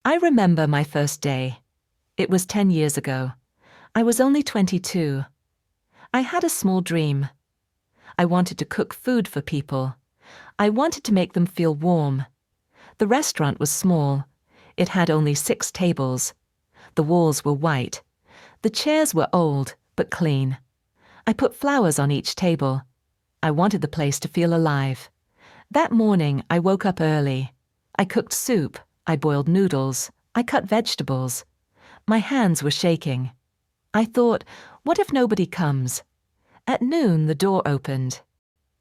I remember my first day. It was 10 years ago. I was only 22. I had a small dream. I wanted to cook food for people. I wanted to make them feel warm. The restaurant was small. It had only 6 tables. The walls were white. The chairs were old, but clean. I put flowers on each table. I wanted the place to feel alive. That morning, I woke up early. I cooked soup. I boiled noodles. I cut vegetables. My hands were shaking. I thought, what if nobody comes? At noon, the door opened.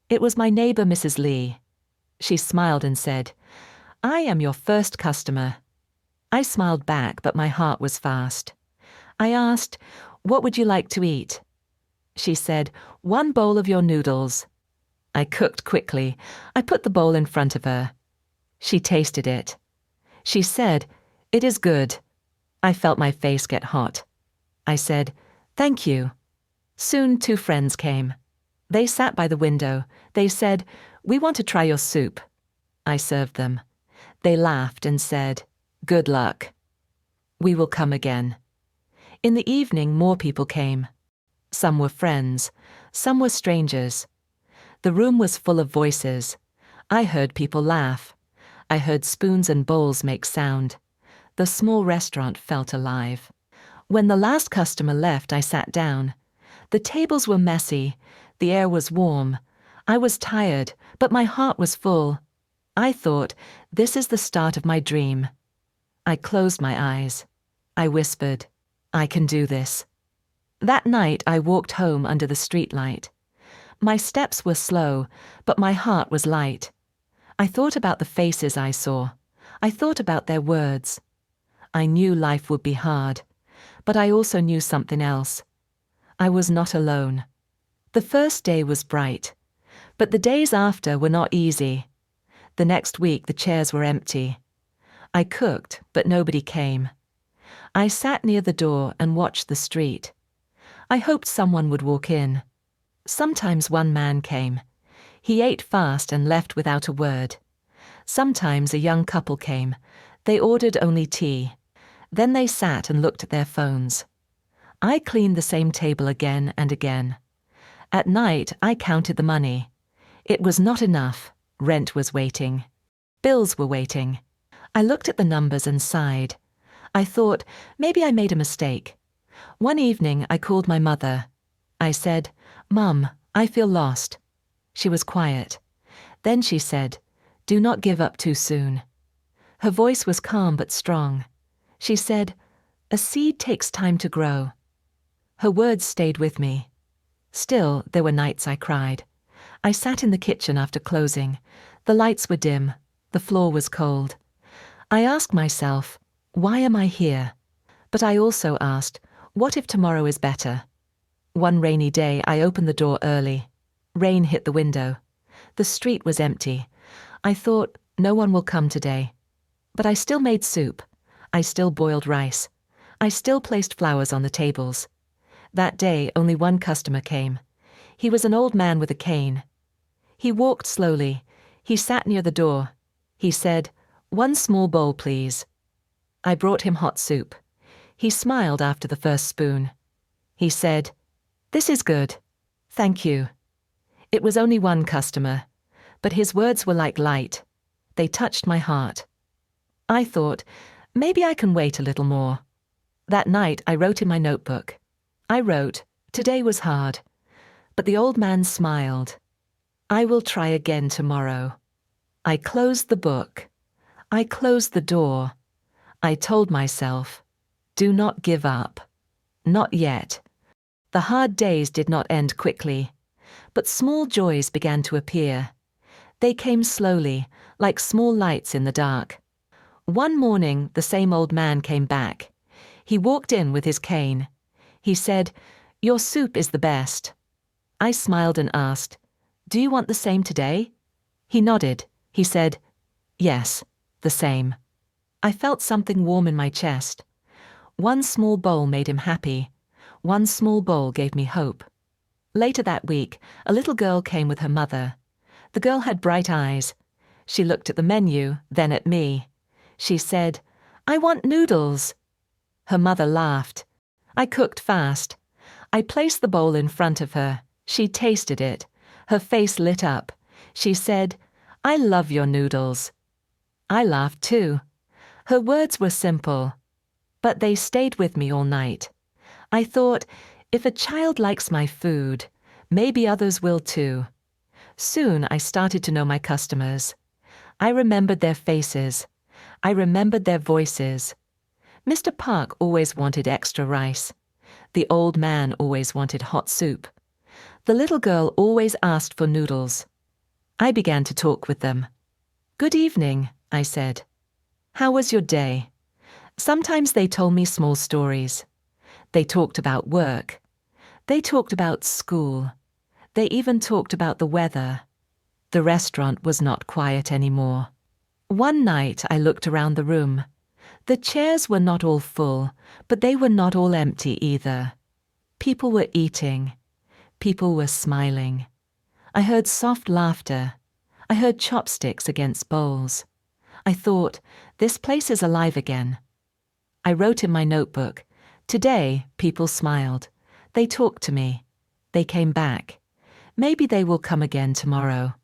It was my neighbor, Mrs. Lee. She smiled and said, "I am your first customer." I smiled back, but my heart was fast. I asked, "What would you like to eat?" She said, "1 bowl of your noodles." I cooked quickly. I put the bowl in front of her. She tasted it. She said, "It is good." I felt my face get hot. I said, "Thank you." Soon 2 friends came. They sat by the window. They said, "We want to try your soup." I served them. They laughed and said, "Good luck. We will come again." In the evening, more people came. Some were friends. Some were strangers. The room was full of voices. I heard people laugh. I heard spoons and bowls make sound. The small restaurant felt alive. When the last customer left, I sat down. The tables were messy. The air was warm. I was tired, but my heart was full. I thought, this is the start of my dream. I closed my eyes. I whispered, "I can do this." That night, I walked home under the streetlight. My steps were slow, but my heart was light. I thought about the faces I saw. I thought about their words. I knew life would be hard, but I also knew something else. I was not alone. The first day was bright, but the days after were not easy. The next week, the chairs were empty. I cooked, but nobody came. I sat near the door and watched the street. I hoped someone would walk in. Sometimes one man came. He ate fast and left without a word. Sometimes a young couple came. They ordered only tea. Then they sat and looked at their phones. I cleaned the same table again and again. At night, I counted the money. It was not enough. Rent was waiting. Bills were waiting. I looked at the numbers and sighed. I thought, maybe I made a mistake. One evening, I called my mother. I said, "Mum, I feel lost." She was quiet. Then she said, "Do not give up too soon." Her voice was calm but strong. She said, "A seed takes time to grow." Her words stayed with me. Still, there were nights I cried. I sat in the kitchen after closing. The lights were dim. The floor was cold. I asked myself, why am I here? But I also asked, what if tomorrow is better? One rainy day, I opened the door early. Rain hit the window. The street was empty. I thought, no one will come today. But I still made soup. I still boiled rice. I still placed flowers on the tables. That day, only one customer came. He was an old man with a cane. He walked slowly. He sat near the door. He said, "1 small bowl, please." I brought him hot soup. He smiled after the first spoon. He said, "This is good. Thank you." It was only one customer, but his words were like light. They touched my heart. I thought, maybe I can wait a little more. That night, I wrote in my notebook. I wrote, "Today was hard." But the old man smiled. "I will try again tomorrow." I closed the book. I closed the door. I told myself, do not give up. Not yet. The hard days did not end quickly, but small joys began to appear. They came slowly, like small lights in the dark. One morning, the same old man came back. He walked in with his cane. He said, "Your soup is the best." I smiled and asked, "Do you want the same today?" He nodded. He said, "Yes, the same." I felt something warm in my chest. One small bowl made him happy. One small bowl gave me hope. Later that week, a little girl came with her mother. The girl had bright eyes. She looked at the menu, then at me. She said, I want noodles. Her mother laughed. I cooked fast. I placed the bowl in front of her. She tasted it. Her face lit up. She said, I love your noodles. I laughed too. Her words were simple, but they stayed with me all night. I thought, if a child likes my food, maybe others will too. Soon I started to know my customers. I remembered their faces. I remembered their voices. Mr. Park always wanted extra rice. The old man always wanted hot soup. The little girl always asked for noodles. I began to talk with them. Good evening, I said. How was your day? Sometimes they told me small stories. They talked about work. They talked about school. They even talked about the weather. The restaurant was not quiet anymore. One night I looked around the room. The chairs were not all full, but they were not all empty either. People were eating. People were smiling. I heard soft laughter. I heard chopsticks against bowls. I thought, this place is alive again. I wrote in my notebook, today people smiled. They talked to me. They came back. Maybe they will come again tomorrow.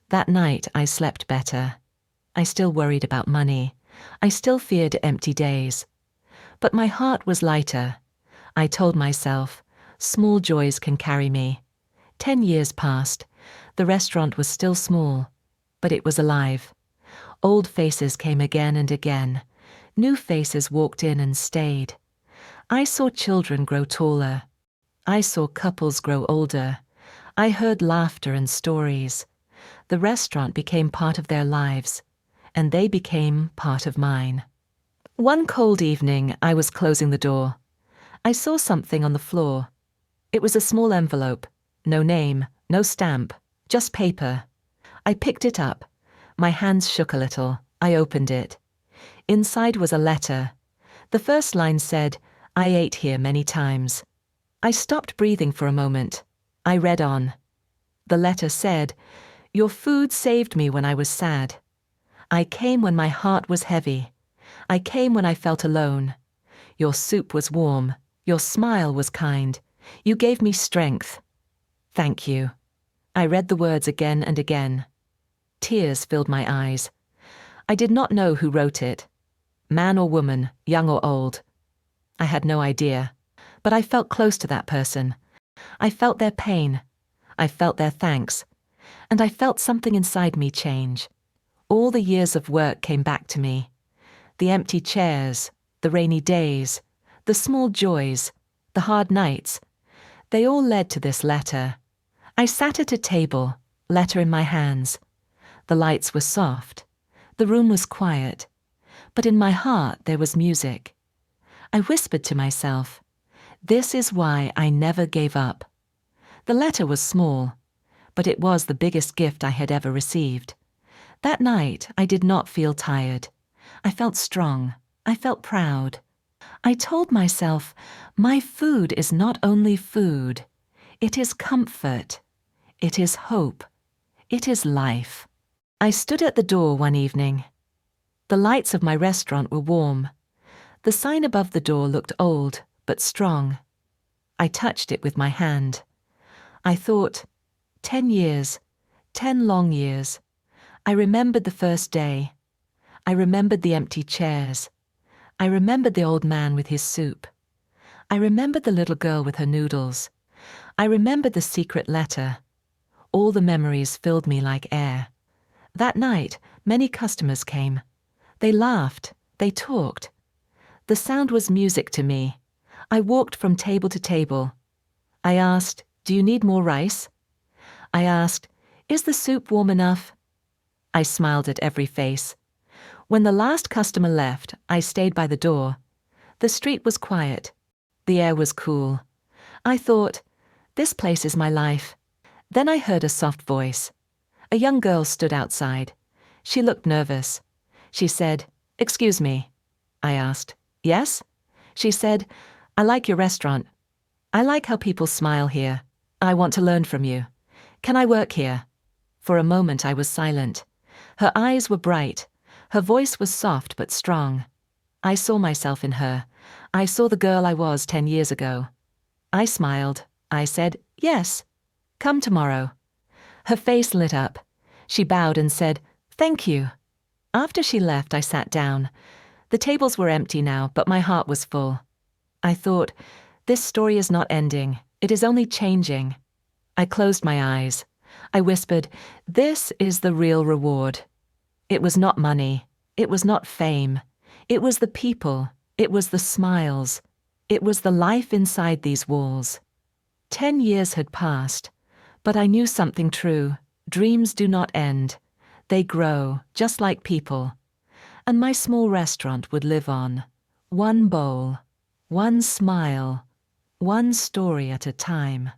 That night I slept better. I still worried about money. I still feared empty days. But my heart was lighter. I told myself, small joys can carry me. 10 years passed. The restaurant was still small, but it was alive. Old faces came again and again. New faces walked in and stayed. I saw children grow taller. I saw couples grow older. I heard laughter and stories. The restaurant became part of their lives, and they became part of mine. One cold evening, I was closing the door. I saw something on the floor. It was a small envelope. No name, no stamp, just paper. I picked it up. My hands shook a little. I opened it. Inside was a letter. The first line said, I ate here many times. I stopped breathing for a moment. I read on. The letter said, your food saved me when I was sad. I came when my heart was heavy. I came when I felt alone. Your soup was warm. Your smile was kind. You gave me strength. Thank you. I read the words again and again. Tears filled my eyes. I did not know who wrote it. Man or woman, young or old. I had no idea. But I felt close to that person. I felt their pain. I felt their thanks. And I felt something inside me change. All the years of work came back to me. The empty chairs, the rainy days, the small joys, the hard nights. They all led to this letter. I sat at a table, letter in my hands. The lights were soft. The room was quiet. But in my heart there was music. I whispered to myself, this is why I never gave up. The letter was small, but it was the biggest gift I had ever received. That night I did not feel tired. I felt strong. I felt proud. I told myself, my food is not only food. It is comfort. It is hope. It is life. I stood at the door one evening. The lights of my restaurant were warm. The sign above the door looked old, but strong. I touched it with my hand. I thought, 10 years, 10 long years. I remembered the first day. I remembered the empty chairs. I remembered the old man with his soup. I remembered the little girl with her noodles. I remembered the secret letter. All the memories filled me like air. That night, many customers came. They laughed. They talked. The sound was music to me. I walked from table to table. I asked, do you need more rice? I asked, is the soup warm enough? I smiled at every face. When the last customer left, I stayed by the door. The street was quiet. The air was cool. I thought, this place is my life. Then I heard a soft voice. A young girl stood outside. She looked nervous. She said, excuse me. I asked, yes? She said, I like your restaurant. I like how people smile here. I want to learn from you. Can I work here? For a moment I was silent. Her eyes were bright. Her voice was soft but strong. I saw myself in her. I saw the girl I was 10 years ago. I smiled. I said, "Yes, come tomorrow." Her face lit up. She bowed and said, "Thank you." After she left, I sat down. The tables were empty now, but my heart was full. I thought, this story is not ending. It is only changing. I closed my eyes. I whispered, "This is the real reward." It was not money. It was not fame. It was the people. It was the smiles. It was the life inside these walls. 10 years had passed, but I knew something true. Dreams do not end. They grow, just like people. And my small restaurant would live on. One bowl, one smile, one story at a time.